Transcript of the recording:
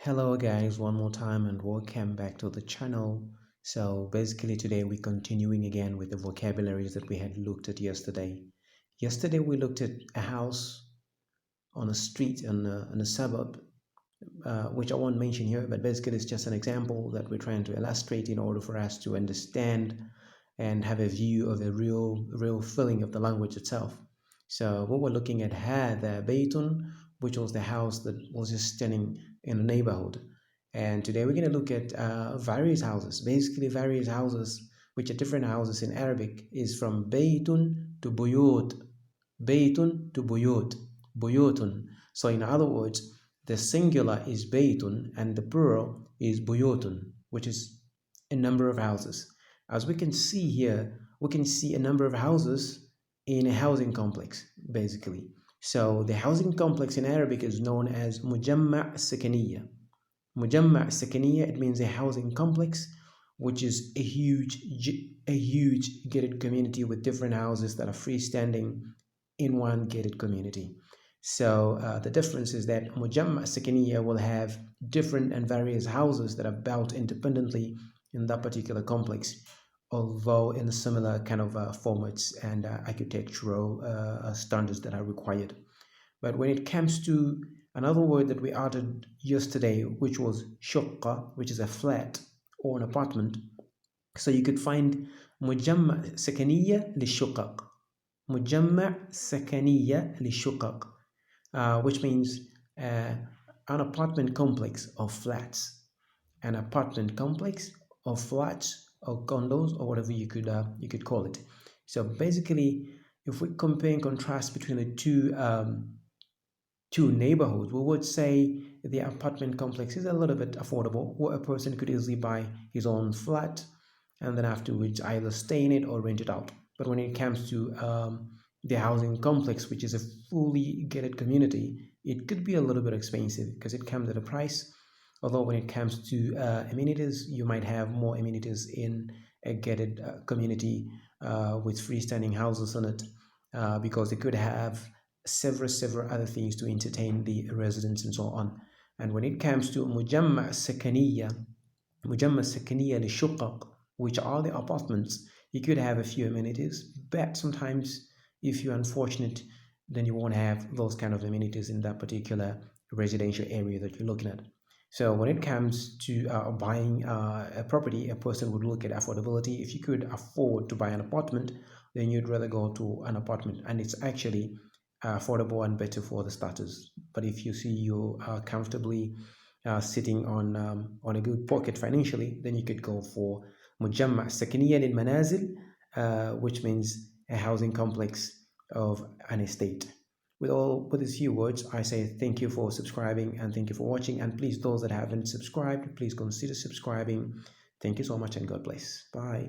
Hello guys, one more time and welcome back to the channel. So basically today we're continuing again with the vocabularies that we had looked at yesterday. Yesterday we looked at a house on a street in a suburb, which I won't mention here, but basically it's just an example that we're trying to illustrate in order for us to understand and have a view of the real feeling of the language itself. So what we're looking at had the Baytun, which was the house that was just standing in a neighborhood. And today we're going to look at various houses, basically various houses, which are different houses in Arabic, is from Baytun to Buyut, Baytun to Buyut, Buyutun. So in other words, the singular is Baytun and the plural is Buyutun, which is a number of houses. As we can see here, we can see a number of houses in a housing complex, basically. So the housing complex in Arabic is known as Mujamma' Sakaniya. Mujamma' Sakaniya, it means a housing complex, which is a huge gated community with different houses that are freestanding in one gated community. So the difference is that Mujamma' Sakaniya will have different and various houses that are built independently in that particular complex, although in similar kind of formats and architectural standards that are required. But when it comes to another word that we uttered yesterday, which was shukka, which is a flat or an apartment, so you could find مجمع سكنية للشقق, مجمع سكنية للشقق, which means an apartment complex of flats, an apartment complex of flats or condos or whatever you could call it. So basically, if we compare and contrast between the two neighborhoods, we would say the apartment complex is a little bit affordable, where a person could easily buy his own flat and then afterwards either stay in it or rent it out. But when it comes to the housing complex, which is a fully gated community, it could be a little bit expensive because it comes at a price. Although when it comes to amenities, you might have more amenities in a gated community with freestanding houses on it, because they could have several other things to entertain the residents and so on. And when it comes to Mujamma Sakaniya, Mujamma Sakaniya Lishuqaq, which are the apartments, you could have a few amenities, but sometimes if you're unfortunate, then you won't have those kind of amenities in that particular residential area that you're looking at. So when it comes to buying a property, a person would look at affordability. If you could afford to buy an apartment, then you'd rather go to an apartment, and it's actually affordable and better for the starters. But if you see you are comfortably sitting on a good pocket financially, then you could go for Mujamma' Sakiniya lil Manazil, which means a housing complex of an estate. With these few words, I say thank you for subscribing and thank you for watching. And please, those that haven't subscribed, please consider subscribing. Thank you so much and God bless. Bye.